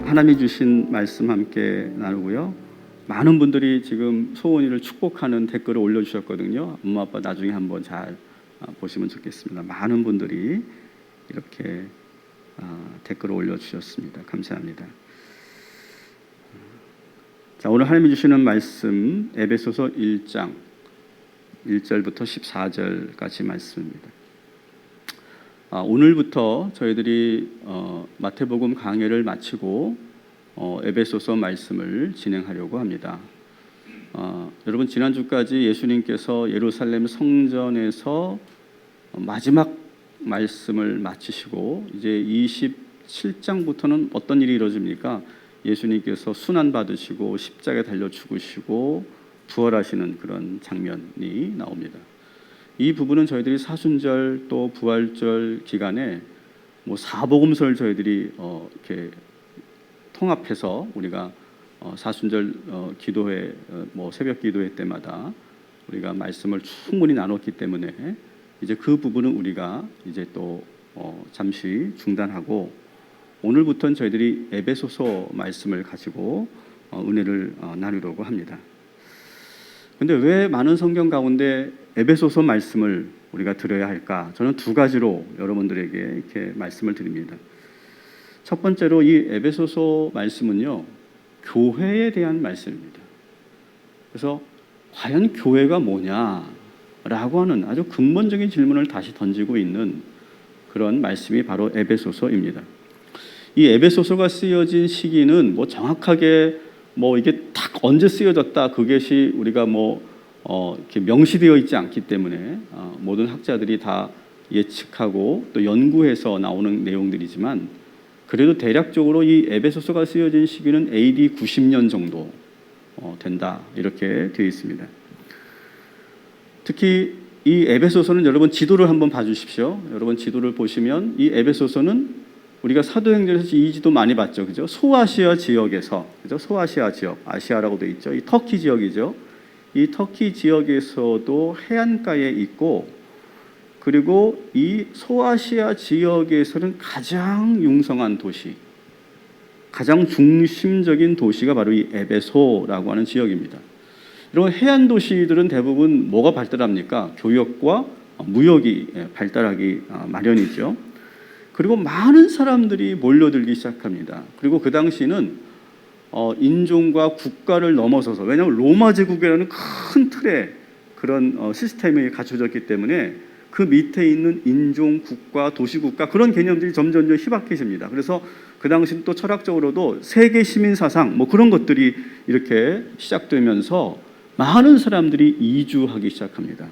하나님이 주신 말씀 함께 나누고요. 많은 분들이 지금 소원이를 축복하는 댓글을 올려주셨거든요. 엄마 아빠 나중에 한번 잘 보시면 좋겠습니다. 많은 분들이 이렇게 댓글을 올려주셨습니다. 감사합니다. 자, 오늘 하나님이 주시는 말씀 에베소서 1장 1절부터 14절까지 말씀입니다. 오늘부터 저희들이 마태복음 강해를 마치고 에베소서 말씀을 진행하려고 합니다. 여러분, 지난주까지 예수님께서 예루살렘 성전에서 마지막 말씀을 마치시고 이제 27장부터는 어떤 일이 이루어집니까? 예수님께서 순환받으시고 십자가에 달려 죽으시고 부활하시는 그런 장면이 나옵니다. 이 부분은 저희들이 사순절 또 부활절 기간에 사복음서를 저희들이 이렇게 통합해서 우리가 사순절 기도회 새벽 기도회 때마다 우리가 말씀을 충분히 나눴기 때문에 이제 그 부분은 우리가 이제 또 잠시 중단하고 오늘부터는 저희들이 에베소서 말씀을 가지고 은혜를 나누려고 합니다. 근데 왜 많은 성경 가운데 에베소서 말씀을 우리가 들어야 할까? 저는 두 가지로 여러분들에게 이렇게 말씀을 드립니다. 첫 번째로 이 에베소서 말씀은요, 교회에 대한 말씀입니다. 그래서 과연 교회가 뭐냐라고 하는 아주 근본적인 질문을 다시 던지고 있는 그런 말씀이 바로 에베소서입니다. 이 에베소서가 쓰여진 시기는 정확하게 이게 딱 언제 쓰여졌다 그것이 우리가 이렇게 명시되어 있지 않기 때문에 모든 학자들이 다 예측하고 또 연구해서 나오는 내용들이지만 그래도 대략적으로 이 에베소서가 쓰여진 시기는 AD 90년 정도 된다 이렇게 되어 있습니다. 특히 이 에베소서는 여러분 지도를 한번 봐주십시오. 여러분 지도를 보시면 이 에베소서는 우리가 사도행전에서 이 지도 많이 봤죠, 그죠? 소아시아 지역에서, 그죠? 소아시아 지역, 아시아라고 되어 있죠. 이 터키 지역이죠. 이 터키 지역에서도 해안가에 있고, 그리고 이 소아시아 지역에서는 가장 융성한 도시, 가장 중심적인 도시가 바로 이 에베소라고 하는 지역입니다. 이런 해안 도시들은 대부분 뭐가 발달합니까? 교역과 무역이 발달하기 마련이죠. 그리고 많은 사람들이 몰려들기 시작합니다. 그리고 그 당시는 인종과 국가를 넘어서서, 왜냐하면 로마 제국이라는 큰 틀의 그런 시스템이 갖춰졌기 때문에 그 밑에 있는 인종, 국가, 도시국가 그런 개념들이 점점 희박해집니다. 그래서 그 당시는 또 철학적으로도 세계 시민 사상 그런 것들이 이렇게 시작되면서 많은 사람들이 이주하기 시작합니다.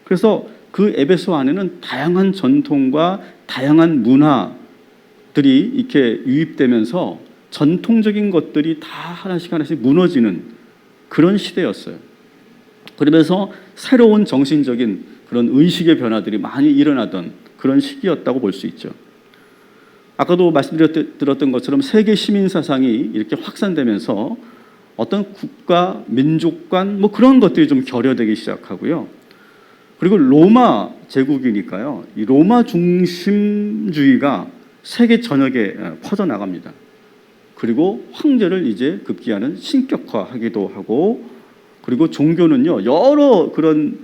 그래서 그 에베소 안에는 다양한 전통과 다양한 문화들이 이렇게 유입되면서 전통적인 것들이 다 하나씩 무너지는 그런 시대였어요. 그러면서 새로운 정신적인 그런 의식의 변화들이 많이 일어나던 그런 시기였다고 볼 수 있죠. 아까도 말씀드렸던 것처럼 세계 시민 사상이 이렇게 확산되면서 어떤 국가, 민족 간 그런 것들이 좀 결여되기 시작하고요. 그리고 로마 제국이니까요, 이 로마 중심주의가 세계 전역에 퍼져나갑니다. 그리고 황제를 이제 급기야는 신격화하기도 하고, 그리고 종교는요, 여러 그런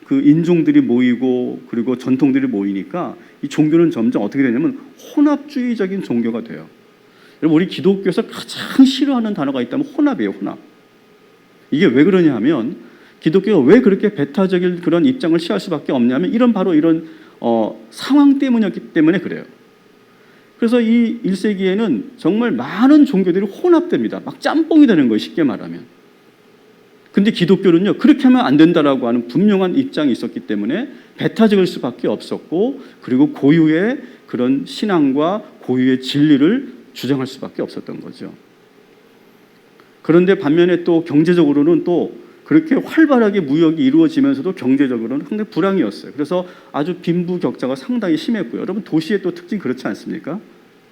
그 인종들이 모이고 그리고 전통들이 모이니까 이 종교는 점점 어떻게 되냐면 혼합주의적인 종교가 돼요. 여러분, 우리 기독교에서 가장 싫어하는 단어가 있다면 혼합이에요, 혼합. 이게 왜 그러냐 하면 기독교가 왜 그렇게 배타적인 그런 입장을 취할 수밖에 없냐면 바로 이런 상황 때문이었기 때문에 그래요. 그래서 이 1세기에는 정말 많은 종교들이 혼합됩니다. 막 짬뽕이 되는 거예요, 쉽게 말하면. 근데 기독교는요, 그렇게 하면 안 된다라고 하는 분명한 입장이 있었기 때문에 배타적일 수밖에 없었고, 그리고 고유의 그런 신앙과 고유의 진리를 주장할 수밖에 없었던 거죠. 그런데 반면에 또 경제적으로는 또 그렇게 활발하게 무역이 이루어지면서도 경제적으로는 상당히 불황이었어요. 그래서 아주 빈부격차가 상당히 심했고요. 여러분, 도시의 또 특징 그렇지 않습니까?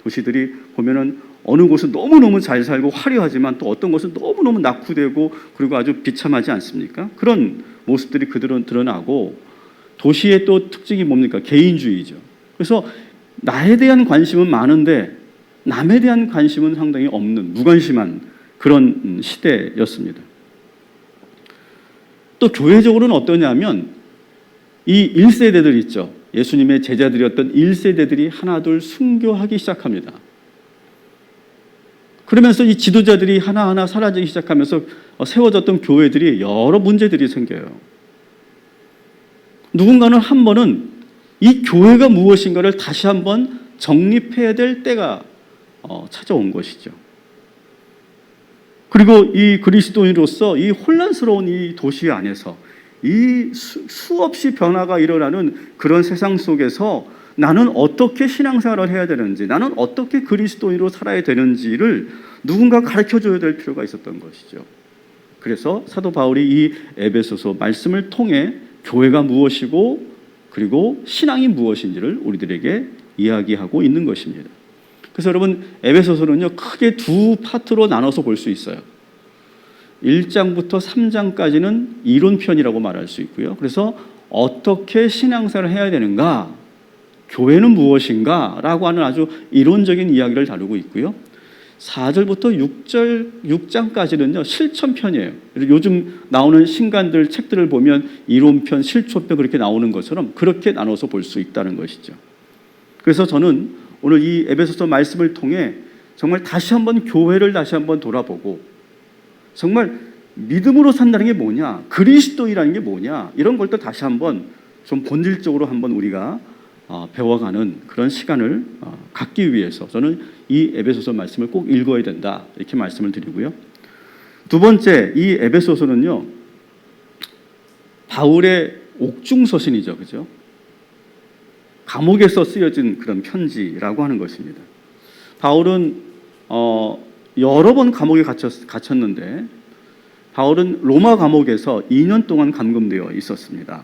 도시들이 보면은 어느 곳은 너무너무 잘 살고 화려하지만 또 어떤 곳은 너무너무 낙후되고 그리고 아주 비참하지 않습니까? 그런 모습들이 그대로 드러나고, 도시의 또 특징이 뭡니까? 개인주의죠. 그래서 나에 대한 관심은 많은데 남에 대한 관심은 상당히 없는, 무관심한 그런 시대였습니다. 또 교회적으로는 어떠냐면 이 1세대들 있죠. 예수님의 제자들이었던 1세대들이 하나둘 순교하기 시작합니다. 그러면서 이 지도자들이 하나하나 사라지기 시작하면서 세워졌던 교회들이 여러 문제들이 생겨요. 누군가는 한 번은 이 교회가 무엇인가를 다시 한번 정립해야 될 때가 찾아온 것이죠. 그리고 이 그리스도인으로서 이 혼란스러운 이 도시 안에서 이 수없이 변화가 일어나는 그런 세상 속에서 나는 어떻게 신앙생활을 해야 되는지, 나는 어떻게 그리스도인으로 살아야 되는지를 누군가 가르쳐줘야 될 필요가 있었던 것이죠. 그래서 사도 바울이 이 에베소서 말씀을 통해 교회가 무엇이고 그리고 신앙이 무엇인지를 우리들에게 이야기하고 있는 것입니다. 그래서 여러분, 에베소서는요 크게 두 파트로 나눠서 볼 수 있어요. 1장부터 3장까지는 이론편이라고 말할 수 있고요. 그래서 어떻게 신앙생활을 해야 되는가, 교회는 무엇인가 라고 하는 아주 이론적인 이야기를 다루고 있고요. 4절부터 6장까지는요 실천편이에요. 요즘 나오는 신간들 책들을 보면 이론편, 실천편 그렇게 나오는 것처럼 그렇게 나눠서 볼 수 있다는 것이죠. 그래서 저는 오늘 이 에베소서 말씀을 통해 정말 다시 한번 교회를 다시 한번 돌아보고, 정말 믿음으로 산다는 게 뭐냐, 그리스도이라는 게 뭐냐, 이런 걸 또 다시 한번 좀 본질적으로 한번 우리가 배워가는 그런 시간을 갖기 위해서 저는 이 에베소서 말씀을 꼭 읽어야 된다, 이렇게 말씀을 드리고요. 두 번째, 이 에베소서는요 바울의 옥중서신이죠, 그죠? 감옥에서 쓰여진 그런 편지라고 하는 것입니다. 바울은 여러 번 감옥에 갇혔는데 바울은 로마 감옥에서 2년 동안 감금되어 있었습니다.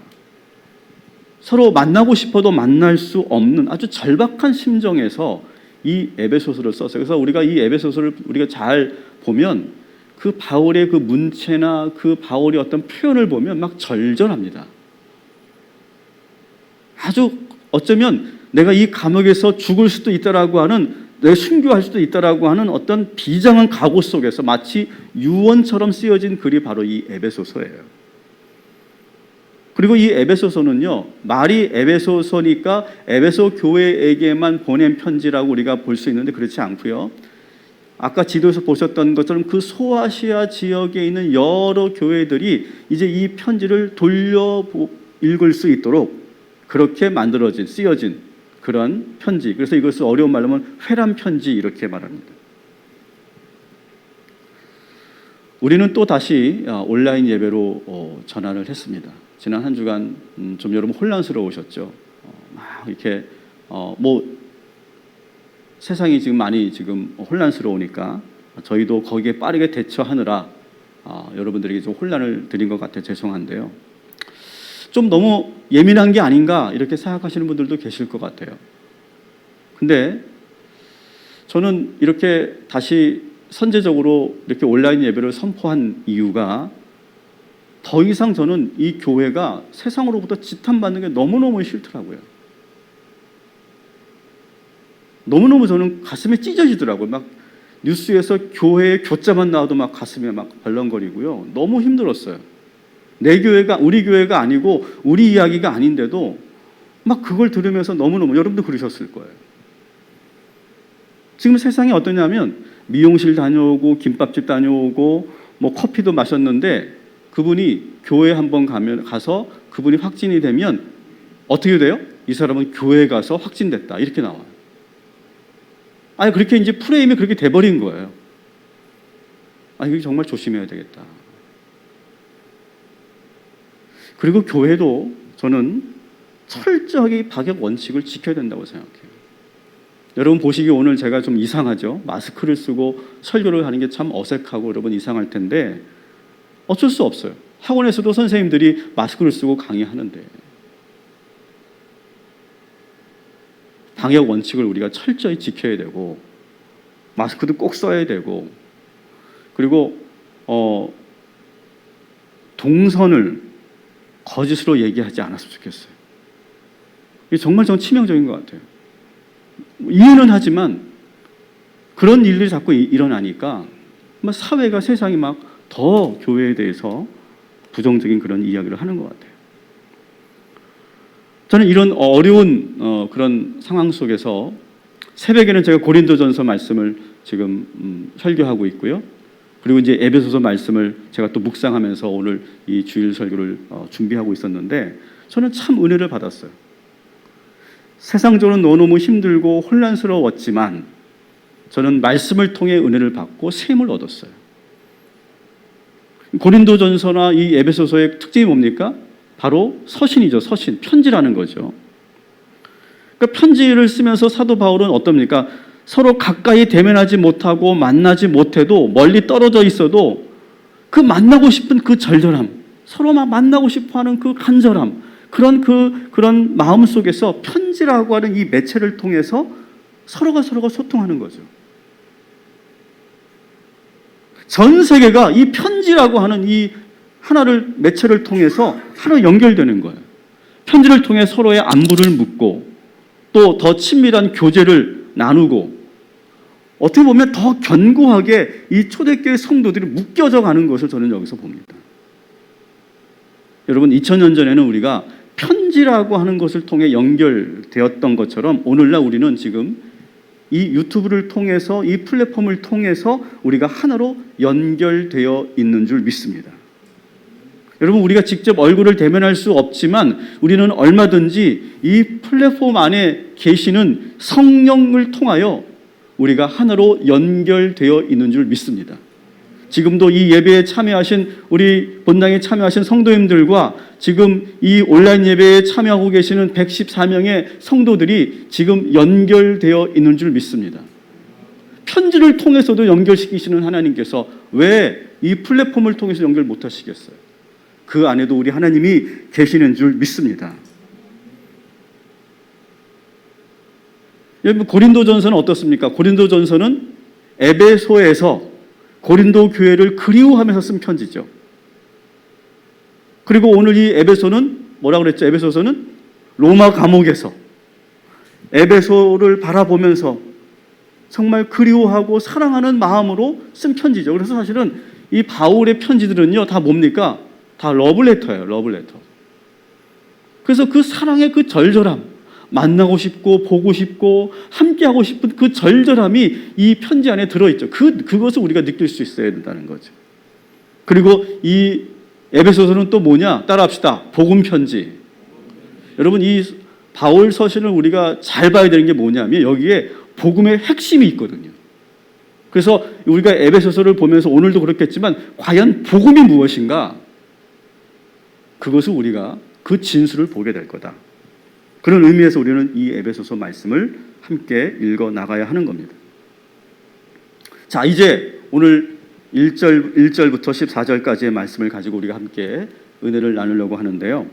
서로 만나고 싶어도 만날 수 없는 아주 절박한 심정에서 이 에베소서를 썼어요. 그래서 우리가 이 에베소서를 우리가 잘 보면 그 바울의 그 문체나 그 바울의 어떤 표현을 보면 막 절절합니다. 아주 어쩌면 내가 이 감옥에서 죽을 수도 있다라고 하는, 내가 순교할 수도 있다라고 하는 어떤 비장한 각오 속에서 마치 유언처럼 쓰여진 글이 바로 이 에베소서예요. 그리고 이 에베소서는요 말이 에베소서니까 에베소 교회에게만 보낸 편지라고 우리가 볼 수 있는데 그렇지 않고요. 아까 지도에서 보셨던 것처럼 그 소아시아 지역에 있는 여러 교회들이 이제 이 편지를 돌려 읽을 수 있도록 그렇게 만들어진, 쓰여진 그런 편지. 그래서 이것을 어려운 말로 하면 회람 편지 이렇게 말합니다. 우리는 또 다시 온라인 예배로 전환을 했습니다. 지난 한 주간 좀 여러분 혼란스러우셨죠. 막 이렇게 세상이 지금 많이 지금 혼란스러우니까 저희도 거기에 빠르게 대처하느라 여러분들에게 좀 혼란을 드린 것 같아 죄송한데요. 좀 너무 예민한 게 아닌가 이렇게 생각하시는 분들도 계실 것 같아요. 근데 저는 이렇게 다시 선제적으로 이렇게 온라인 예배를 선포한 이유가 더 이상 저는 이 교회가 세상으로부터 지탄받는 게 너무너무 싫더라고요. 너무너무 저는 가슴에 찢어지더라고요. 막 뉴스에서 교회의 교자만 나와도 막 가슴에 막 벌렁거리고요. 너무 힘들었어요. 내 교회가, 우리 교회가 아니고 우리 이야기가 아닌데도 막 그걸 들으면서 너무너무, 여러분도 그러셨을 거예요. 지금 세상이 어떠냐면 미용실 다녀오고 김밥집 다녀오고 뭐 커피도 마셨는데 그분이 교회 한번 가서 그분이 확진이 되면 어떻게 돼요? 이 사람은 교회 가서 확진됐다 이렇게 나와요. 아니 그렇게 이제 프레임이 그렇게 돼버린 거예요. 아니 이거 정말 조심해야 되겠다. 그리고 교회도 저는 철저하게 방역 원칙을 지켜야 된다고 생각해요. 여러분 보시기 오늘 제가 좀 이상하죠? 마스크를 쓰고 설교를 하는 게 참 어색하고 여러분 이상할 텐데 어쩔 수 없어요. 학원에서도 선생님들이 마스크를 쓰고 강의하는데 방역 원칙을 우리가 철저히 지켜야 되고 마스크도 꼭 써야 되고 그리고 동선을 거짓으로 얘기하지 않았으면 좋겠어요. 이게 정말 전 치명적인 것 같아요. 이해는 하지만 그런 일들이 자꾸 일어나니까 사회가 세상이 막 더 교회에 대해서 부정적인 그런 이야기를 하는 것 같아요. 저는 이런 어려운 그런 상황 속에서 새벽에는 제가 고린도전서 말씀을 지금 설교하고 있고요. 그리고 이제 에베소서 말씀을 제가 또 묵상하면서 오늘 이 주일 설교를 준비하고 있었는데 저는 참 은혜를 받았어요. 세상적으로 너무너무 힘들고 혼란스러웠지만 저는 말씀을 통해 은혜를 받고 셈을 얻었어요. 고린도전서나 이 에베소서의 특징이 뭡니까? 바로 서신이죠. 서신, 편지라는 거죠. 그러니까 편지를 쓰면서 사도 바울은 어떻습니까? 서로 가까이 대면하지 못하고 만나지 못해도 멀리 떨어져 있어도 그 만나고 싶은 그 절절함, 서로 막 만나고 싶어하는 그 간절함, 그런 마음 속에서 편지라고 하는 이 매체를 통해서 서로가 소통하는 거죠. 전 세계가 이 편지라고 하는 이 하나를 매체를 통해서 하나 연결되는 거예요. 편지를 통해 서로의 안부를 묻고 또 더 친밀한 교제를 나누고 어떻게 보면 더 견고하게 이 초대교회 성도들이 묶여져 가는 것을 저는 여기서 봅니다. 여러분 2000년 전에는 우리가 편지라고 하는 것을 통해 연결되었던 것처럼 오늘날 우리는 지금 이 유튜브를 통해서 이 플랫폼을 통해서 우리가 하나로 연결되어 있는 줄 믿습니다. 여러분 우리가 직접 얼굴을 대면할 수 없지만 우리는 얼마든지 이 플랫폼 안에 계시는 성령을 통하여 우리가 하나로 연결되어 있는 줄 믿습니다. 지금도 이 예배에 참여하신 우리 본당에 참여하신 성도님들과 지금 이 온라인 예배에 참여하고 계시는 114명의 성도들이 지금 연결되어 있는 줄 믿습니다. 편지를 통해서도 연결시키시는 하나님께서 왜 이 플랫폼을 통해서 연결 못 하시겠어요? 그 안에도 우리 하나님이 계시는 줄 믿습니다. 여러분 고린도전서는 어떻습니까? 고린도전서는 에베소에서 고린도 교회를 그리워하면서 쓴 편지죠. 그리고 오늘 이 에베소는 뭐라고 그랬죠? 에베소서는 로마 감옥에서 에베소를 바라보면서 정말 그리워하고 사랑하는 마음으로 쓴 편지죠. 그래서 사실은 이 바울의 편지들은요 다 뭡니까? 다 러브레터예요. 러브레터. 그래서 그 사랑의 그 절절함, 만나고 싶고 보고 싶고 함께하고 싶은 그 절절함이 이 편지 안에 들어있죠. 그것을 우리가 느낄 수 있어야 된다는 거죠. 그리고 이 에베소서는 또 뭐냐? 따라합시다. 복음 편지. 여러분 이 바울 서신을 우리가 잘 봐야 되는 게 뭐냐면 여기에 복음의 핵심이 있거든요. 그래서 우리가 에베소서를 보면서 오늘도 그렇겠지만 과연 복음이 무엇인가? 그것을 우리가 그 진수를 보게 될 거다. 그런 의미에서 우리는 이 에베소서 말씀을 함께 읽어 나가야 하는 겁니다. 자, 이제 오늘 1절부터 14절까지의 말씀을 가지고 우리가 함께 은혜를 나누려고 하는데요.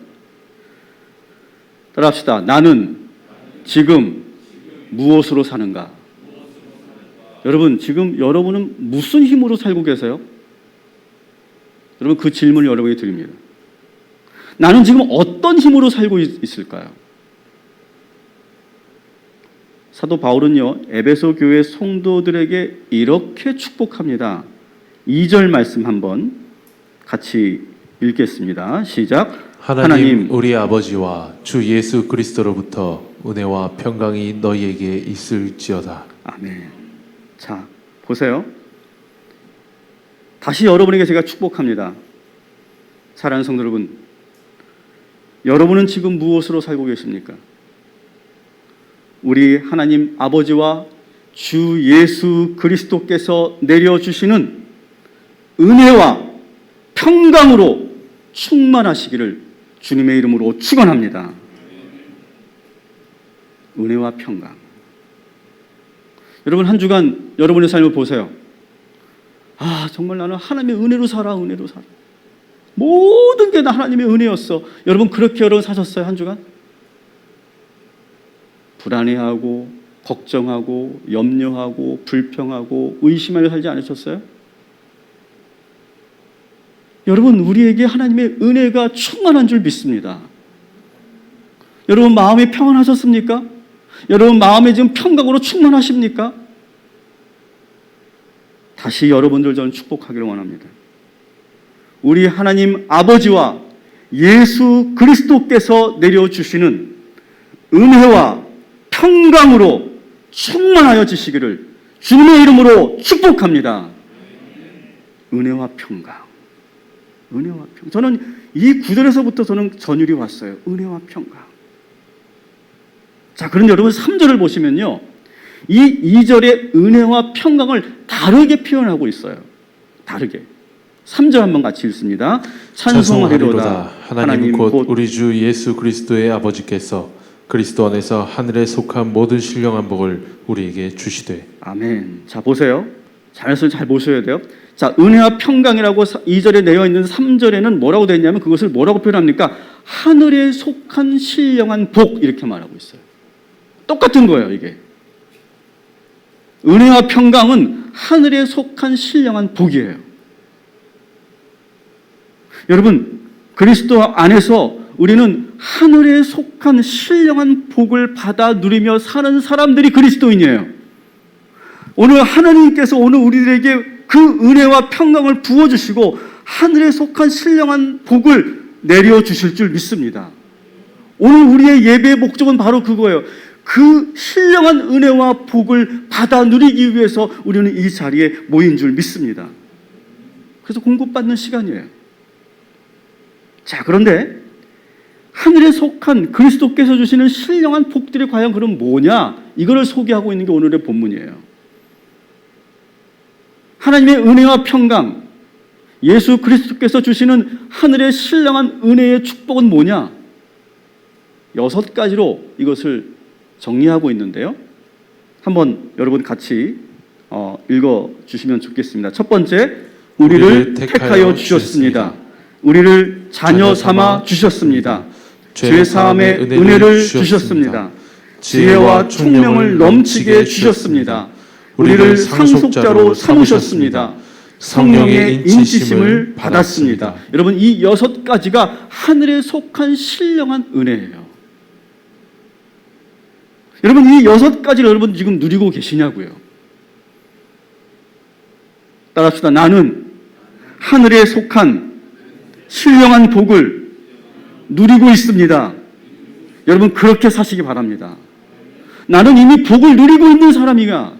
따라합시다. 나는 지금 무엇으로 사는가? 여러분, 지금 여러분은 무슨 힘으로 살고 계세요? 여러분, 그 질문을 여러분에게 드립니다. 나는 지금 어떤 힘으로 살고 있을까요? 사도 바울은요, 에베소 교회 성도들에게 이렇게 축복합니다. 2절 말씀 한번 같이 읽겠습니다. 시작. 하나님 우리 아버지와 주 예수 그리스도로부터 은혜와 평강이 너희에게 있을지어다. 아멘. 자, 보세요. 다시 여러분에게 제가 축복합니다. 사랑하는 성도 여러분, 여러분은 지금 무엇으로 살고 계십니까? 우리 하나님 아버지와 주 예수 그리스도께서 내려주시는 은혜와 평강으로 충만하시기를 주님의 이름으로 축원합니다. 은혜와 평강. 여러분 한 주간 여러분의 삶을 보세요. 아, 정말 나는 하나님의 은혜로 살아, 은혜로 살아. 모든 게 다 하나님의 은혜였어. 여러분 그렇게 여러분 사셨어요, 한 주간? 불안해하고 걱정하고 염려하고 불평하고 의심하며 살지 않으셨어요? 여러분 우리에게 하나님의 은혜가 충만한 줄 믿습니다. 여러분 마음이 평안하셨습니까? 여러분 마음에 지금 평강으로 충만하십니까? 다시 여러분들 저는 축복하기를 원합니다. 우리 하나님 아버지와 예수 그리스도께서 내려주시는 은혜와 평강으로 충만하여 지시기를 주님의 이름으로 축복합니다. 은혜와 평강. 은혜와 평강. 저는 이 구절에서부터 저는 전율이 왔어요. 은혜와 평강. 자, 그런데 여러분 3절을 보시면요. 이 2절의 은혜와 평강을 다르게 표현하고 있어요. 다르게. 3절 한번 같이 읽습니다. 찬송하리로다. 하나님 곧 우리 주 예수 그리스도의 아버지께서 그리스도 안에서 하늘에 속한 모든 신령한 복을 우리에게 주시되. 아멘. 자, 보세요. 잘 보셔야 돼요. 자, 은혜와 평강이라고 2절에 내어 있는 3절에는 뭐라고 되어 있냐면 그것을 뭐라고 표현합니까? 하늘에 속한 신령한 복 이렇게 말하고 있어요. 똑같은 거예요, 이게. 은혜와 평강은 하늘에 속한 신령한 복이에요. 여러분, 그리스도 안에서 우리는 하늘에 속한 신령한 복을 받아 누리며 사는 사람들이 그리스도인이에요. 오늘 하나님께서 오늘 우리들에게 그 은혜와 평강을 부어주시고 하늘에 속한 신령한 복을 내려주실 줄 믿습니다. 오늘 우리의 예배의 목적은 바로 그거예요. 그 신령한 은혜와 복을 받아 누리기 위해서 우리는 이 자리에 모인 줄 믿습니다. 그래서 공급받는 시간이에요. 자, 그런데 하늘에 속한 그리스도께서 주시는 신령한 복들이 과연 그럼 뭐냐? 이거를 소개하고 있는 게 오늘의 본문이에요. 하나님의 은혜와 평강, 예수 그리스도께서 주시는 하늘의 신령한 은혜의 축복은 뭐냐? 6가지로 이것을 정리하고 있는데요. 한번 여러분 같이 읽어주시면 좋겠습니다. 첫 번째, 우리를 택하여 주셨습니다. 우리를 자녀 삼아 주셨습니다. 죄사함의 은혜를 주셨습니다. 지혜와 총명을 넘치게 주셨습니다. 우리를 상속자로 삼으셨습니다. 성령의 인치심을 받았습니다. 여러분, 이 6가지가 하늘에 속한 신령한 은혜예요. 여러분, 이 6가지를 여러분 지금 누리고 계시냐고요? 따라합시다. 나는 하늘에 속한 신령한 복을 누리고 있습니다. 여러분, 그렇게 사시기 바랍니다. 나는 이미 복을 누리고 있는 사람이가.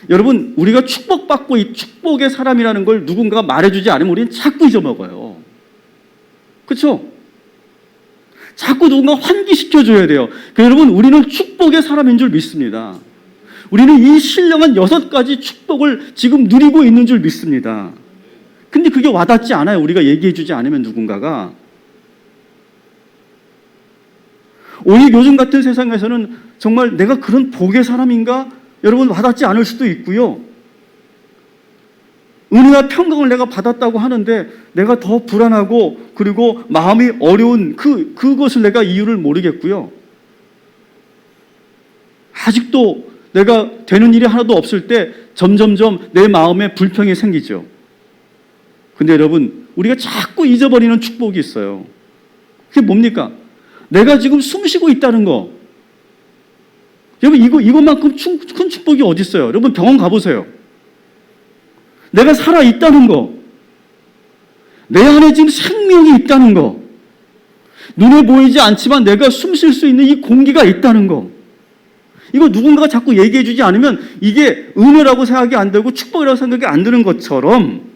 여러분, 우리가 축복받고 이 축복의 사람이라는 걸 누군가가 말해주지 않으면 우리는 자꾸 잊어먹어요. 그렇죠? 자꾸 누군가 환기시켜줘야 돼요. 그러니까 여러분, 우리는 축복의 사람인 줄 믿습니다. 우리는 이 신령한 6가지 축복을 지금 누리고 있는 줄 믿습니다. 근데 그게 와닿지 않아요. 우리가 얘기해주지 않으면 누군가가. 오늘 요즘 같은 세상에서는 정말 내가 그런 복의 사람인가? 여러분, 와닿지 않을 수도 있고요. 은혜와 평강을 내가 받았다고 하는데 내가 더 불안하고 그리고 마음이 어려운 그것을 내가 이유를 모르겠고요. 아직도 내가 되는 일이 하나도 없을 때 점점점 내 마음에 불평이 생기죠. 근데 여러분, 우리가 자꾸 잊어버리는 축복이 있어요. 그게 뭡니까? 내가 지금 숨 쉬고 있다는 거. 여러분, 이것만큼 큰 축복이 어디 있어요? 여러분, 병원 가보세요. 내가 살아 있다는 거. 내 안에 지금 생명이 있다는 거. 눈에 보이지 않지만 내가 숨 쉴 수 있는 이 공기가 있다는 거. 이거 누군가가 자꾸 얘기해 주지 않으면 이게 은혜라고 생각이 안 되고 축복이라고 생각이 안 드는 것처럼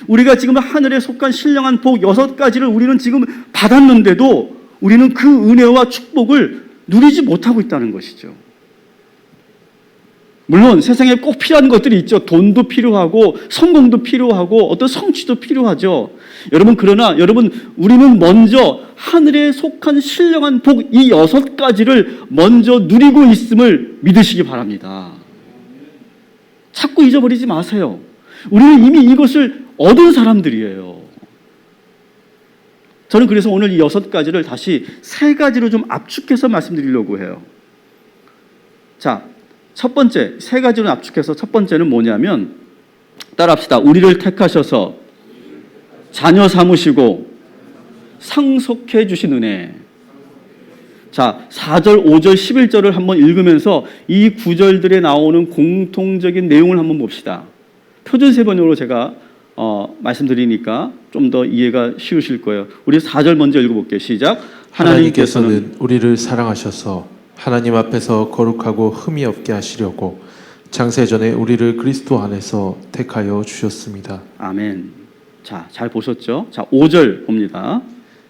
우리가 지금 하늘에 속한 신령한 복 6가지를 우리는 지금 받았는데도 우리는 그 은혜와 축복을 누리지 못하고 있다는 것이죠. 물론 세상에 꼭 필요한 것들이 있죠. 돈도 필요하고 성공도 필요하고 어떤 성취도 필요하죠. 여러분, 그러나 여러분, 우리는 먼저 하늘에 속한 신령한 복 이 6가지를 먼저 누리고 있음을 믿으시기 바랍니다. 자꾸 잊어버리지 마세요. 우리는 이미 이것을 얻은 사람들이에요. 저는 그래서 오늘 이 6가지를 다시 3가지로 좀 압축해서 말씀드리려고 해요. 자, 첫 번째, 3가지로 압축해서 첫 번째는 뭐냐면, 따라합시다. 우리를 택하셔서 자녀 삼으시고 상속해 주신 은혜. 자, 4절, 5절, 11절을 한번 읽으면서 이 구절들에 나오는 공통적인 내용을 한번 봅시다. 표준세번역으로 제가 말씀드리니까 좀 더 이해가 쉬우실 거예요. 우리 4절 먼저 읽어볼게요. 시작. 하나님께서는 우리를 사랑하셔서 하나님 앞에서 거룩하고 흠이 없게 하시려고 창세전에 우리를 그리스도 안에서 택하여 주셨습니다. 아멘. 자, 잘 보셨죠? 자, 5절 봅니다.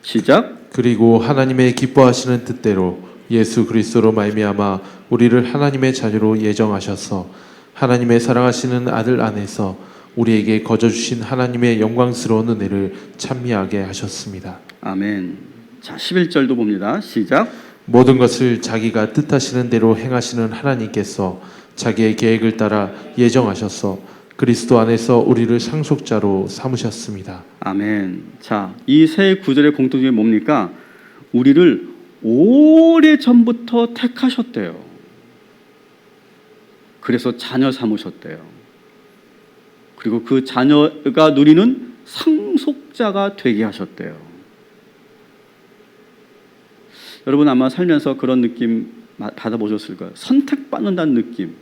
시작. 그리고 하나님의 기뻐하시는 뜻대로 예수 그리스도로 말미암아 우리를 하나님의 자녀로 예정하셔서 하나님의 사랑하시는 아들 안에서 우리에게 거저 주신 하나님의 영광스러운 은혜를 찬미하게 하셨습니다. 아멘. 자, 11절도 봅니다. 시작. 모든 것을 자기가 뜻하시는 대로 행하시는 하나님께서 자기의 계획을 따라 예정하셔서 그리스도 안에서 우리를 상속자로 삼으셨습니다. 아멘. 자, 이 세 구절의 공통점이 뭡니까? 우리를 오래전부터 택하셨대요. 그래서 자녀 삼으셨대요. 그리고 그 자녀가 누리는 상속자가 되게 하셨대요. 여러분 아마 살면서 그런 느낌 받아보셨을 거예요. 선택받는다는 느낌.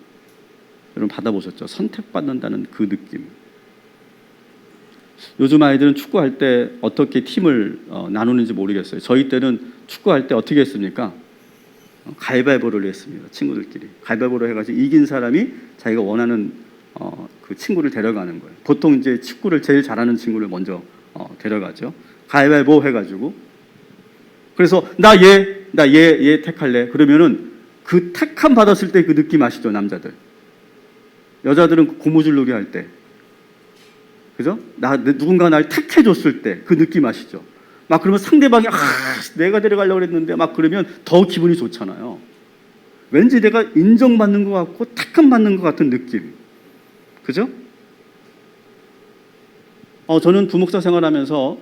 여러분 받아보셨죠? 선택받는다는 그 느낌. 요즘 아이들은 축구할 때 어떻게 팀을 나누는지 모르겠어요. 저희 때는 축구할 때 어떻게 했습니까? 가위바위보를 했습니다. 친구들끼리. 가위바위보를 해가지고 이긴 사람이 자기가 원하는 그 친구를 데려가는 거예요. 보통 이제 축구를 제일 잘하는 친구를 먼저 데려가죠. 가위바위보 해가지고. 그래서 나 얘 택할래. 그러면은 그 택함 받았을 때 그 느낌 아시죠, 남자들? 여자들은 고무줄놀이 할 때, 그죠? 누군가 날 택해줬을 때 그 느낌 아시죠? 막 그러면 상대방이 내가 데려가려고 그랬는데 막 그러면 더 기분이 좋잖아요. 왠지 내가 인정받는 것 같고 택함 받는 것 같은 느낌, 그죠? 저는 부목사 생활하면서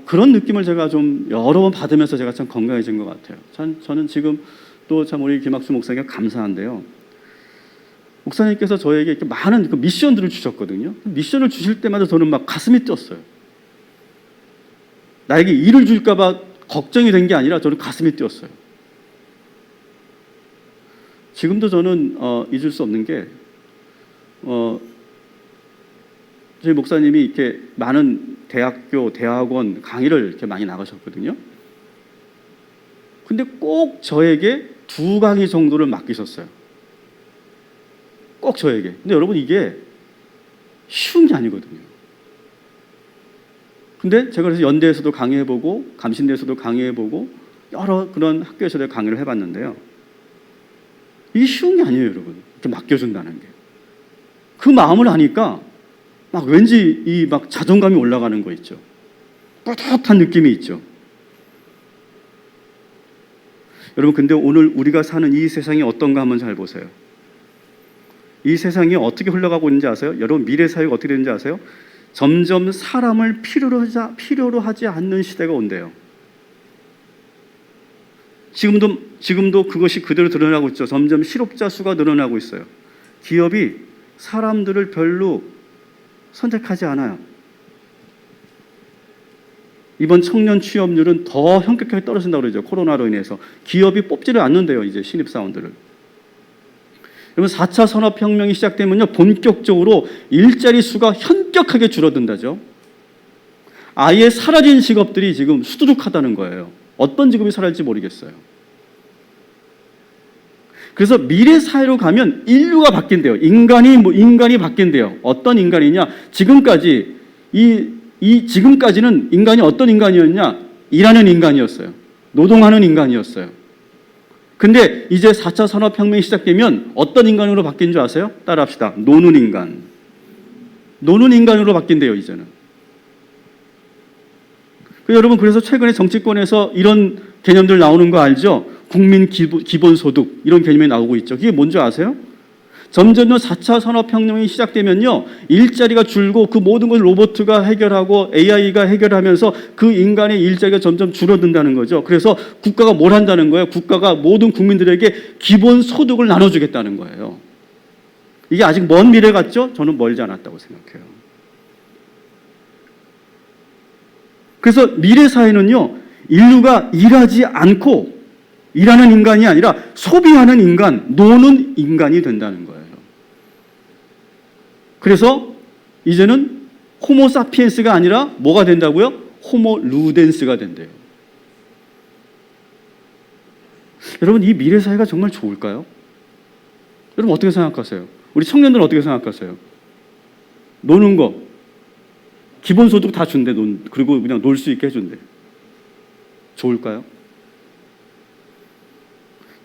그런 느낌을 제가 좀 여러 번 받으면서 제가 참 건강해진 것 같아요. 저는 지금 또 참 우리 김학수 목사님께 감사한데요. 목사님께서 저에게 이렇게 많은 그 미션들을 주셨거든요. 미션을 주실 때마다 저는 막 가슴이 뛰었어요. 나에게 일을 줄까 봐 걱정이 된 게 아니라 저는 가슴이 뛰었어요. 지금도 저는 잊을 수 없는 게 저희 목사님이 이렇게 많은 대학교, 대학원 강의를 이렇게 많이 나가셨거든요. 근데 꼭 저에게 2강의 정도를 맡기셨어요. 꼭 저에게. 근데 여러분 이게 쉬운 게 아니거든요. 근데 제가 그래서 연대에서도 강의해보고 감신대에서도 강의해보고 여러 그런 학교에서도 강의를 해봤는데요. 이게 쉬운 게 아니에요, 여러분. 이렇게 맡겨준다는 게. 그 마음을 하니까 막 왠지 이 막 자존감이 올라가는 거 있죠. 뿌듯한 느낌이 있죠. 여러분 근데 오늘 우리가 사는 이 세상이 어떤가 한번 잘 보세요. 이 세상이 어떻게 흘러가고 있는지 아세요? 여러분 미래 사회가 어떻게 되는지 아세요? 점점 사람을 필요로 하지 않는 시대가 온대요. 지금도 그것이 그대로 드러나고 있죠. 점점 실업자 수가 늘어나고 있어요. 기업이 사람들을 별로 선택하지 않아요. 이번 청년 취업률은 더 현격하게 떨어진다고 그러죠. 코로나로 인해서. 기업이 뽑지를 않는데요. 이제 신입사원들을. 여러분 4차 산업혁명이 시작되면요. 본격적으로 일자리 수가 현격하게 줄어든다죠. 아예 사라진 직업들이 지금 수두룩하다는 거예요. 어떤 직업이 사라질지 모르겠어요. 그래서 미래 사회로 가면 인류가 바뀐대요. 인간이 바뀐대요. 어떤 인간이냐? 지금까지는 인간이 어떤 인간이었냐? 일하는 인간이었어요. 노동하는 인간이었어요. 근데 이제 4차 산업혁명이 시작되면 어떤 인간으로 바뀐 줄 아세요? 따라합시다. 노는 인간. 노는 인간으로 바뀐대요, 이제는. 여러분, 그래서 최근에 정치권에서 이런 개념들 나오는 거 알죠? 국민 기본소득, 이런 개념이 나오고 있죠. 그게 뭔지 아세요? 점점요 4차 산업혁명이 시작되면요 일자리가 줄고 그 모든 걸 로봇가 해결하고 AI가 해결하면서 그 인간의 일자리가 점점 줄어든다는 거죠. 그래서 국가가 뭘 한다는 거예요? 국가가 모든 국민들에게 기본 소득을 나눠주겠다는 거예요. 이게 아직 먼 미래 같죠? 저는 멀지 않았다고 생각해요. 그래서 미래 사회는요 인류가 일하지 않고 일하는 인간이 아니라 소비하는 인간, 노는 인간이 된다는 거예요. 그래서 이제는 호모 사피엔스가 아니라 뭐가 된다고요? 호모 루덴스가 된대요. 여러분, 이 미래 사회가 정말 좋을까요? 여러분 어떻게 생각하세요? 우리 청년들은 어떻게 생각하세요? 노는 거 기본소득 다 준대. 그리고 그냥 놀 수 있게 해준대. 좋을까요?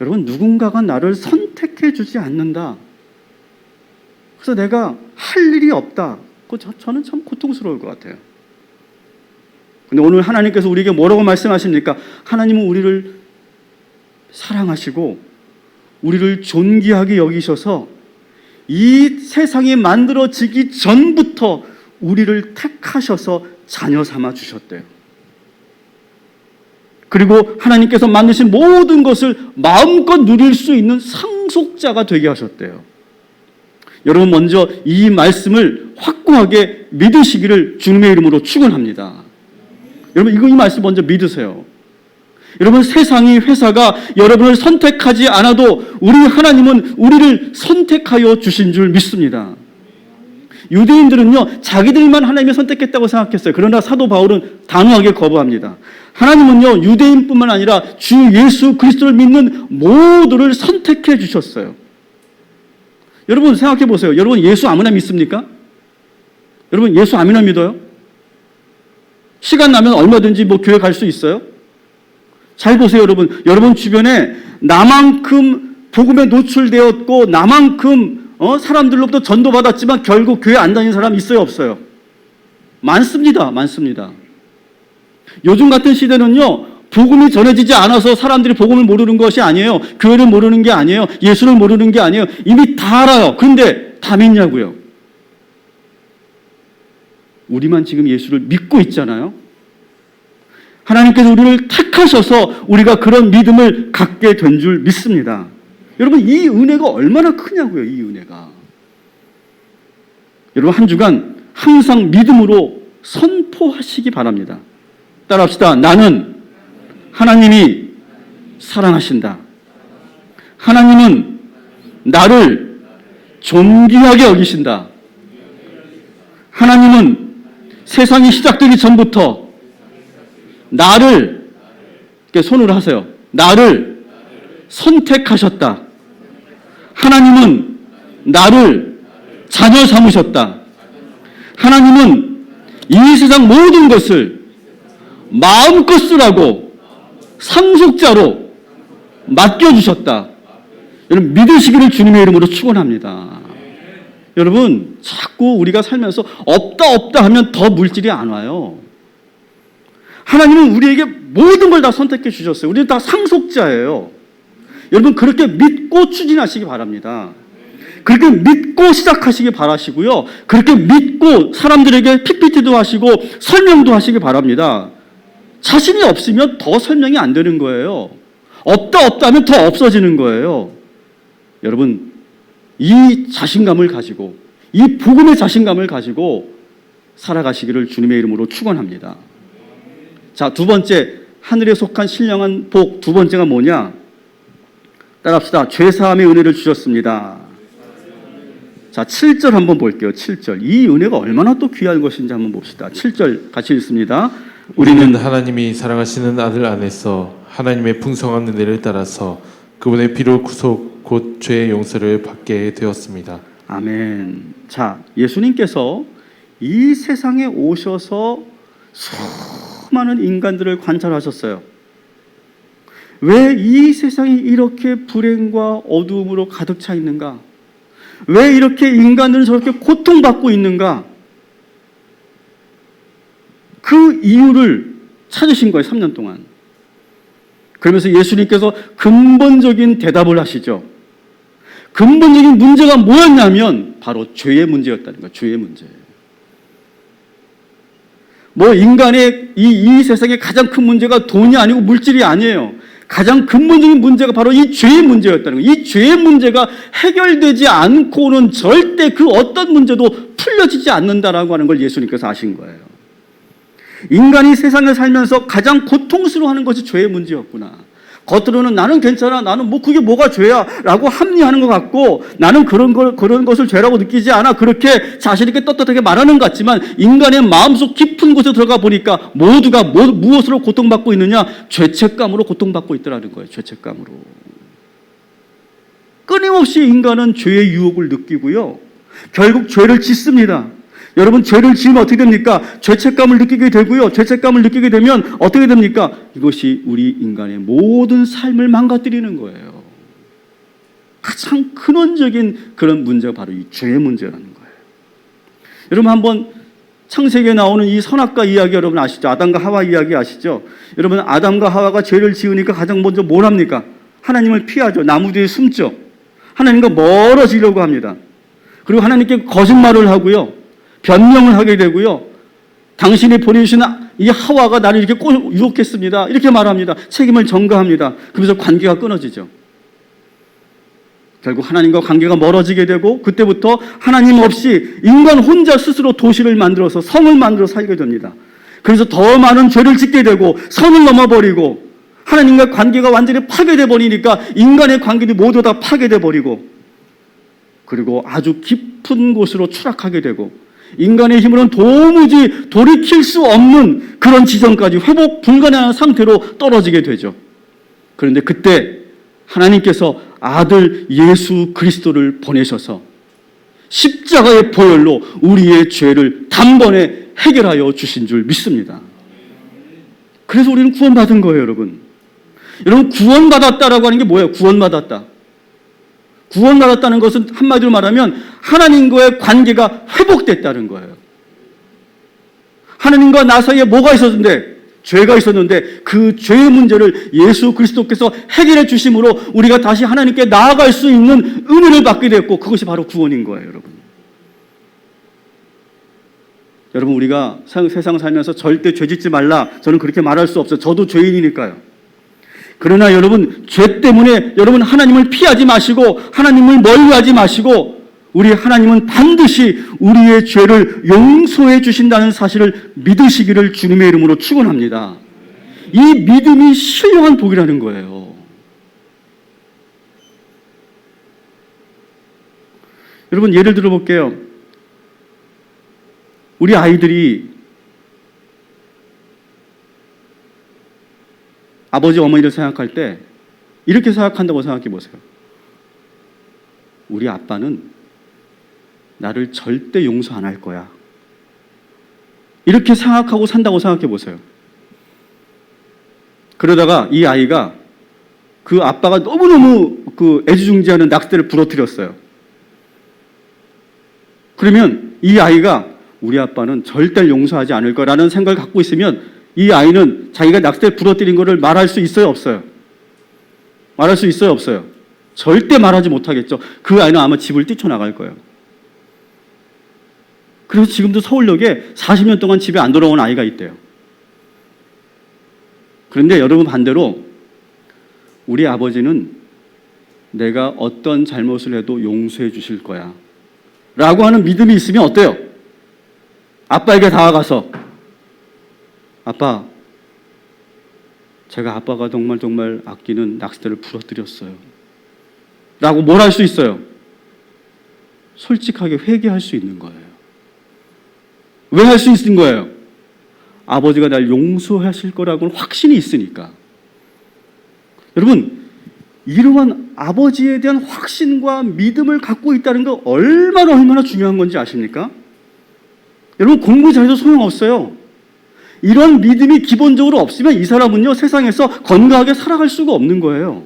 여러분, 누군가가 나를 선택해 주지 않는다. 그래서 내가 할 일이 없다. 저는 참 고통스러울 것 같아요. 근데 오늘 하나님께서 우리에게 뭐라고 말씀하십니까? 하나님은 우리를 사랑하시고 우리를 존귀하게 여기셔서 이 세상이 만들어지기 전부터 우리를 택하셔서 자녀 삼아 주셨대요. 그리고 하나님께서 만드신 모든 것을 마음껏 누릴 수 있는 상속자가 되게 하셨대요. 여러분, 먼저 이 말씀을 확고하게 믿으시기를 주님의 이름으로 축원합니다. 여러분, 이 말씀 먼저 믿으세요. 여러분, 세상이, 회사가 여러분을 선택하지 않아도 우리 하나님은 우리를 선택하여 주신 줄 믿습니다. 유대인들은요, 자기들만 하나님이 선택했다고 생각했어요. 그러나 사도 바울은 단호하게 거부합니다. 하나님은요, 유대인뿐만 아니라 주 예수 그리스도를 믿는 모두를 선택해 주셨어요. 여러분 생각해 보세요. 여러분 예수 아무나 믿습니까? 여러분 예수 아무나 믿어요? 시간 나면 얼마든지 교회 갈 수 있어요? 잘 보세요, 여러분. 여러분 주변에 나만큼 복음에 노출되었고 나만큼 사람들로부터 전도받았지만 결국 교회 안 다니는 사람 있어요, 없어요? 많습니다. 많습니다. 요즘 같은 시대는요, 복음이 전해지지 않아서 사람들이 복음을 모르는 것이 아니에요. 교회를 모르는 게 아니에요. 예수를 모르는 게 아니에요. 이미 다 알아요. 그런데 다 믿냐고요? 우리만 지금 예수를 믿고 있잖아요. 하나님께서 우리를 택하셔서 우리가 그런 믿음을 갖게 된 줄 믿습니다. 여러분, 이 은혜가 얼마나 크냐고요, 이 은혜가. 여러분, 한 주간 항상 믿음으로 선포하시기 바랍니다. 따라합시다. 나는 하나님이 사랑하신다. 하나님은 나를 존귀하게 여기신다. 하나님은 세상이 시작되기 전부터 나를, 이렇게 손으로 하세요. 나를 선택하셨다. 하나님은 나를 자녀 삼으셨다. 하나님은 이 세상 모든 것을 마음껏 쓰라고 상속자로 맡겨주셨다. 여러분 믿으시기를 주님의 이름으로 축원합니다. 여러분 자꾸 우리가 살면서 없다 하면 더 물질이 안 와요. 하나님은 우리에게 모든 걸 다 선택해 주셨어요. 우리는 다 상속자예요. 여러분 그렇게 믿고 추진하시기 바랍니다. 그렇게 믿고 시작하시기 바라시고요. 그렇게 믿고 사람들에게 PPT도 하시고 설명도 하시기 바랍니다. 자신이 없으면 더 설명이 안 되는 거예요. 없다 하면 더 없어지는 거예요. 여러분 이 자신감을 가지고 이 복음의 자신감을 가지고 살아가시기를 주님의 이름으로 축원합니다. 자, 두 번째, 하늘에 속한 신령한 복 두 번째가 뭐냐? 따라합시다. 죄사함의 은혜를 주셨습니다. 자, 7절 한번 볼게요. 7절. 이 은혜가 얼마나 또 귀한 것인지 한번 봅시다. 7절 같이 읽습니다. 우리는 하나님이 사랑하시는 아들 안에서 하나님의 풍성한 은혜를 따라서 그분의 피로 구속 곧 죄의 용서를 받게 되었습니다. 아멘. 자, 예수님께서 이 세상에 오셔서 수많은 인간들을 관찰하셨어요. 왜 이 세상이 이렇게 불행과 어두움으로 가득 차 있는가? 왜 이렇게 인간들은 저렇게 고통받고 있는가? 그 이유를 찾으신 거예요, 3년 동안. 그러면서 예수님께서 근본적인 대답을 하시죠. 근본적인 문제가 뭐였냐면 바로 죄의 문제였다는 거예요. 죄의 문제. 인간의 이 세상의 가장 큰 문제가 돈이 아니고 물질이 아니에요. 가장 근본적인 문제가 바로 이 죄의 문제였다는 거예요. 이 죄의 문제가 해결되지 않고는 절대 그 어떤 문제도 풀려지지 않는다라고 하는 걸 예수님께서 아신 거예요. 인간이 세상을 살면서 가장 고통스러워하는 것이 죄의 문제였구나. 겉으로는 나는 괜찮아, 나는 뭐 그게 뭐가 죄야 라고 합리하는 것 같고, 나는 그런 것을 죄라고 느끼지 않아, 그렇게 자신있게 떳떳하게 말하는 것 같지만, 인간의 마음속 깊은 곳에 들어가 보니까 모두가 무엇으로 고통받고 있느냐? 죄책감으로 고통받고 있더라는 거예요. 죄책감으로. 끊임없이 인간은 죄의 유혹을 느끼고요, 결국 죄를 짓습니다. 여러분, 죄를 지으면 어떻게 됩니까? 죄책감을 느끼게 되고요. 죄책감을 느끼게 되면 어떻게 됩니까? 이것이 우리 인간의 모든 삶을 망가뜨리는 거예요. 가장 근원적인 그런 문제가 바로 이 죄의 문제라는 거예요. 여러분, 한번 창세기에 나오는 이 선악과 이야기 여러분 아시죠? 아담과 하와 이야기 아시죠? 여러분, 아담과 하와가 죄를 지으니까 가장 먼저 뭘 합니까? 하나님을 피하죠. 나무 뒤에 숨죠. 하나님과 멀어지려고 합니다. 그리고 하나님께 거짓말을 하고요, 변명을 하게 되고요, 당신이 보내주신 이 하와가 나를 이렇게 유혹했습니다, 이렇게 말합니다. 책임을 전가합니다. 그러면서 관계가 끊어지죠. 결국 하나님과 관계가 멀어지게 되고, 그때부터 하나님 없이 인간 혼자 스스로 도시를 만들어서 성을 만들어 살게 됩니다. 그래서 더 많은 죄를 짓게 되고 선을 넘어버리고 하나님과 관계가 완전히 파괴돼 버리니까 인간의 관계도 모두 다 파괴돼 버리고, 그리고 아주 깊은 곳으로 추락하게 되고, 인간의 힘으로는 도무지 돌이킬 수 없는 그런 지점까지 회복 불가능한 상태로 떨어지게 되죠. 그런데 그때 하나님께서 아들 예수 그리스도를 보내셔서 십자가의 보혈로 우리의 죄를 단번에 해결하여 주신 줄 믿습니다. 그래서 우리는 구원받은 거예요, 여러분. 여러분, 구원받았다라고 하는 게 뭐예요? 구원받았다. 구원받았다는 것은 한마디로 말하면 하나님과의 관계가 회복됐다는 거예요. 하나님과 나 사이에 뭐가 있었는데? 죄가 있었는데 그 죄의 문제를 예수 그리스도께서 해결해 주심으로 우리가 다시 하나님께 나아갈 수 있는 은혜를 받게 됐고, 그것이 바로 구원인 거예요, 여러분. 여러분, 우리가 세상 살면서 절대 죄 짓지 말라, 저는 그렇게 말할 수 없어요. 저도 죄인이니까요. 그러나 여러분, 죄 때문에 여러분 하나님을 피하지 마시고 하나님을 멀리하지 마시고, 우리 하나님은 반드시 우리의 죄를 용서해 주신다는 사실을 믿으시기를 주님의 이름으로 축원합니다. 이 믿음이 신령한 복이라는 거예요. 여러분, 예를 들어 볼게요. 우리 아이들이 아버지 어머니를 생각할 때 이렇게 생각한다고 생각해 보세요. 우리 아빠는 나를 절대 용서 안 할 거야. 이렇게 생각하고 산다고 생각해 보세요. 그러다가 이 아이가 그 아빠가 너무너무 애지중지하는 낚싯대를 부러뜨렸어요. 그러면 이 아이가 우리 아빠는 절대 용서하지 않을 거라는 생각을 갖고 있으면 이 아이는 자기가 낚싯대를 부러뜨린 것을 말할 수 있어요, 없어요? 말할 수 있어요, 없어요? 절대 말하지 못하겠죠. 그 아이는 아마 집을 뛰쳐나갈 거예요. 그래서 지금도 서울역에 40년 동안 집에 안 돌아온 아이가 있대요. 그런데 여러분, 반대로 우리 아버지는 내가 어떤 잘못을 해도 용서해 주실 거야 라고 하는 믿음이 있으면 어때요? 아빠에게 다가가서, 아빠, 제가 아빠가 정말 아끼는 낚싯대를 부러뜨렸어요 라고 뭘 할 수 있어요? 솔직하게 회개할 수 있는 거예요. 왜 할 수 있는 거예요? 아버지가 날 용서하실 거라고는 확신이 있으니까. 여러분, 이러한 아버지에 대한 확신과 믿음을 갖고 있다는 거 얼마나 중요한 건지 아십니까? 여러분, 공부 잘해도 소용없어요. 이런 믿음이 기본적으로 없으면 이 사람은요, 세상에서 건강하게 살아갈 수가 없는 거예요.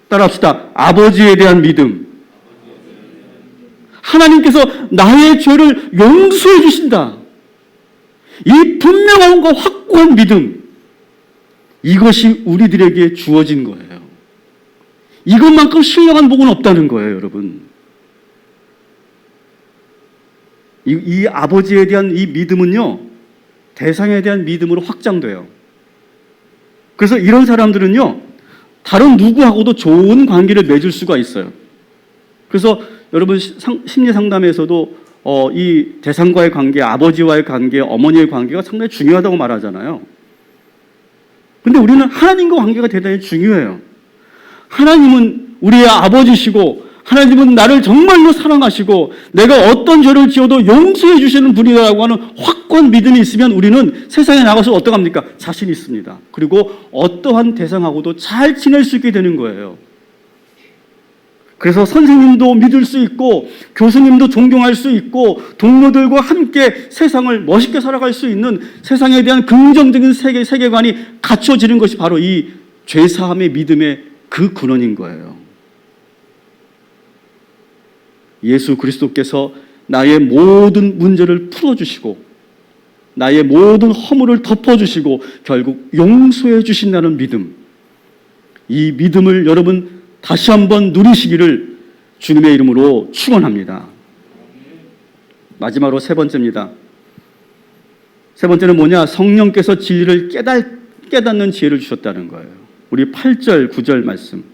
따라합시다. 아버지에 대한 믿음. 하나님께서 나의 죄를 용서해 주신다. 이 분명함과 확고한 믿음, 이것이 우리들에게 주어진 거예요. 이것만큼 신령한 복은 없다는 거예요, 여러분. 이 아버지에 대한 이 믿음은요, 대상에 대한 믿음으로 확장돼요. 그래서 이런 사람들은요, 다른 누구하고도 좋은 관계를 맺을 수가 있어요. 그래서 여러분, 심리 상담에서도 이 대상과의 관계, 아버지와의 관계, 어머니의 관계가 상당히 중요하다고 말하잖아요. 근데 우리는 하나님과 관계가 대단히 중요해요. 하나님은 우리의 아버지시고 하나님은 나를 정말로 사랑하시고 내가 어떤 죄를 지어도 용서해 주시는 분이라고 하는 확고한 믿음이 있으면 우리는 세상에 나가서 어떡합니까? 자신 있습니다. 그리고 어떠한 대상하고도 잘 지낼 수 있게 되는 거예요. 그래서 선생님도 믿을 수 있고 교수님도 존경할 수 있고 동료들과 함께 세상을 멋있게 살아갈 수 있는 세상에 대한 긍정적인 세계관이 갖춰지는 것이 바로 이 죄사함의 믿음의 그 근원인 거예요. 예수 그리스도께서 나의 모든 문제를 풀어주시고 나의 모든 허물을 덮어주시고 결국 용서해 주신다는 믿음, 이 믿음을 여러분 다시 한번 누리시기를 주님의 이름으로 축원합니다. 마지막으로 세 번째입니다. 세 번째는 뭐냐? 성령께서 진리를 깨닫는 지혜를 주셨다는 거예요. 우리 8절, 9절 말씀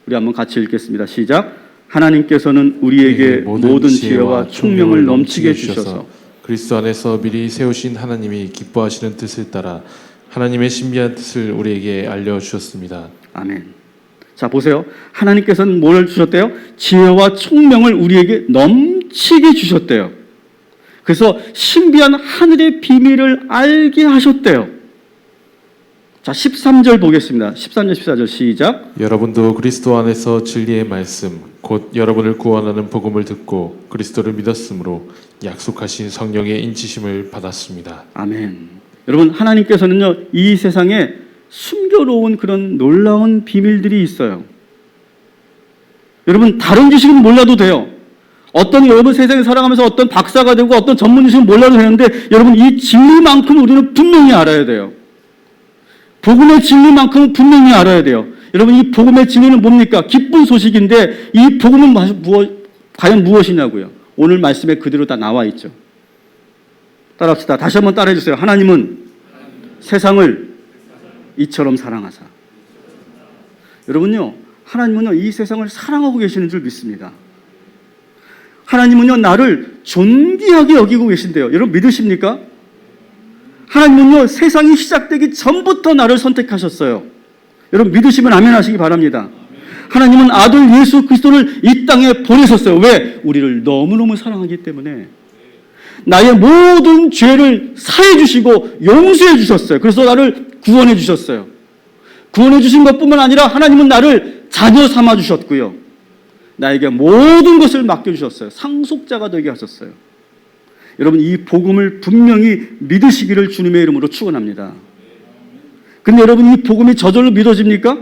우리 한번 같이 읽겠습니다. 시작. 하나님께서는 우리에게 모든 지혜와 총명을 넘치게 주셔서 그리스도 안에서 미리 세우신 하나님이 기뻐하시는 뜻을 따라 하나님의 신비한 뜻을 우리에게 알려주셨습니다. 아멘. 자, 보세요. 하나님께서는 뭘 주셨대요? 지혜와 총명을 우리에게 넘치게 주셨대요. 그래서 신비한 하늘의 비밀을 알게 하셨대요. 자, 13절 보겠습니다. 13절, 14절 시작. 여러분도 그리스도 안에서 진리의 말씀, 곧 여러분을 구원하는 복음을 듣고 그리스도를 믿었으므로 약속하신 성령의 인치심을 받았습니다. 아멘. 여러분, 하나님께서는요, 이 세상에 숨겨놓은 그런 놀라운 비밀들이 있어요. 여러분, 다른 지식은 몰라도 돼요. 여러분 세상에 살아가면서 어떤 박사가 되고 어떤 전문 지식은 몰라도 되는데 여러분 이 진리만큼 우리는 분명히 알아야 돼요. 복음의 진리만큼은 분명히 알아야 돼요. 여러분 이 복음의 진리는 뭡니까? 기쁜 소식인데 이 복음은 과연 무엇이냐고요. 오늘 말씀에 그대로 다 나와 있죠. 따라합시다. 다시 한번 따라해 주세요. 하나님은 세상을 이처럼 사랑하사. 여러분요, 하나님은요 이 세상을 사랑하고 계시는 줄 믿습니다. 하나님은요 나를 존귀하게 여기고 계신데요. 여러분 믿으십니까? 하나님은요 세상이 시작되기 전부터 나를 선택하셨어요. 여러분 믿으시면 아멘 하시기 바랍니다. 하나님은 아들 예수 그리스도를 이 땅에 보내셨어요. 왜? 우리를 너무너무 사랑하기 때문에 나의 모든 죄를 사해 주시고 용서해 주셨어요. 그래서 나를 구원해 주셨어요. 구원해 주신 것뿐만 아니라 하나님은 나를 자녀 삼아 주셨고요. 나에게 모든 것을 맡겨주셨어요. 상속자가 되게 하셨어요. 여러분 이 복음을 분명히 믿으시기를 주님의 이름으로 축원합니다. 근데 여러분 이 복음이 저절로 믿어집니까?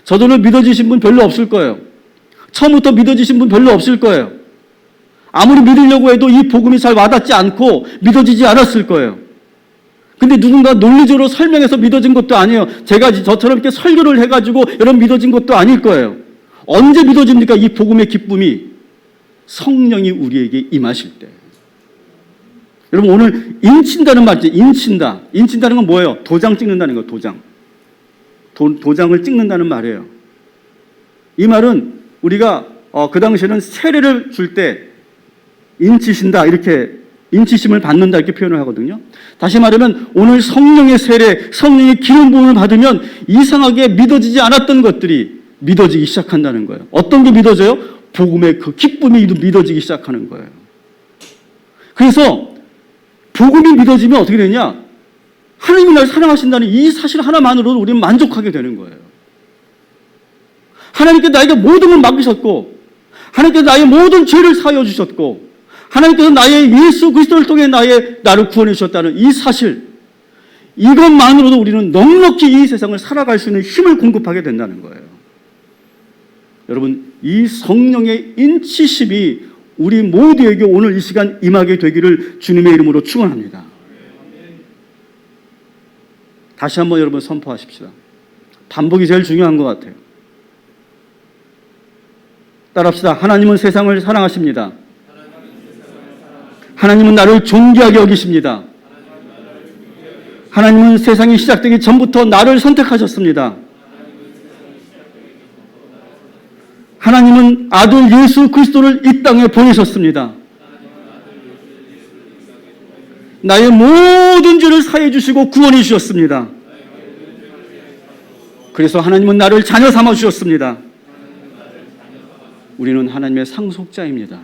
저절로 믿어지신 분 별로 없을 거예요. 처음부터 믿어지신 분 별로 없을 거예요. 아무리 믿으려고 해도 이 복음이 잘 와닿지 않고 믿어지지 않았을 거예요. 근데 누군가 논리적으로 설명해서 믿어진 것도 아니에요. 제가 저처럼 이렇게 설교를 해가지고 여러분 믿어진 것도 아닐 거예요. 언제 믿어집니까? 이 복음의 기쁨이 성령이 우리에게 임하실 때. 여러분 오늘 인친다는 말이죠. 인친다. 인친다는 건 뭐예요? 도장 찍는다는 거예요. 도장. 도장을 찍는다는 말이에요. 이 말은 우리가 그 당시에는 세례를 줄 때 인치신다 이렇게 인치심을 받는다 이렇게 표현을 하거든요. 다시 말하면 오늘 성령의 세례, 성령의 기름 부음을 받으면 이상하게 믿어지지 않았던 것들이 믿어지기 시작한다는 거예요. 어떤 게 믿어져요? 복음의 그 기쁨이 믿어지기 시작하는 거예요. 그래서 복음이 믿어지면 어떻게 되냐? 하나님이 나를 사랑하신다는 이 사실 하나만으로도 우리는 만족하게 되는 거예요. 하나님께서 나에게 모든 걸 맡기셨고 하나님께서 나의 모든 죄를 사하여 주셨고 하나님께서 나의 예수 그리스도를 통해 나를 구원해 주셨다는 이 사실, 이것만으로도 우리는 넉넉히 이 세상을 살아갈 수 있는 힘을 공급하게 된다는 거예요. 여러분 이 성령의 인치심이 우리 모두에게 오늘 이 시간 임하게 되기를 주님의 이름으로 축원합니다. 다시 한번 여러분 선포하십시다. 반복이 제일 중요한 것 같아요. 따라합시다. 하나님은 세상을 사랑하십니다. 하나님은 나를 존귀하게 여기십니다. 하나님은 세상이 시작되기 전부터 나를 선택하셨습니다. 하나님은 아들 예수 그리스도를 이 땅에 보내셨습니다. 나의 모든 죄를 사해 주시고 구원해 주셨습니다. 그래서 하나님은 나를 자녀 삼아 주셨습니다. 우리는 하나님의 상속자입니다.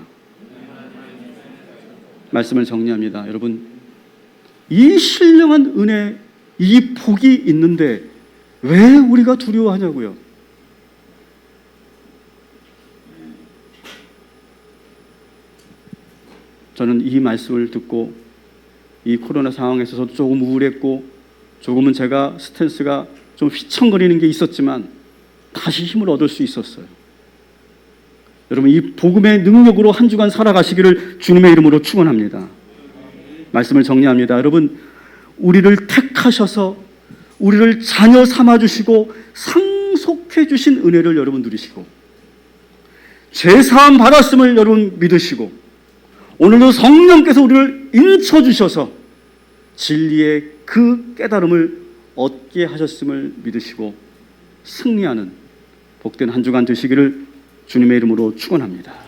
말씀을 정리합니다. 여러분, 이 신령한 은혜, 이 복이 있는데 왜 우리가 두려워하냐고요? 저는 이 말씀을 듣고 이 코로나 상황에서 조금 우울했고 조금은 제가 스트레스가 좀 휘청거리는 게 있었지만 다시 힘을 얻을 수 있었어요. 여러분, 이 복음의 능력으로 한 주간 살아가시기를 주님의 이름으로 축원합니다. 말씀을 정리합니다. 여러분, 우리를 택하셔서 우리를 자녀 삼아주시고 상속해 주신 은혜를 여러분 누리시고 죄사함 받았음을 여러분 믿으시고 오늘도 성령께서 우리를 인쳐주셔서 진리의 그 깨달음을 얻게 하셨음을 믿으시고 승리하는 복된 한 주간 되시기를 주님의 이름으로 축원합니다.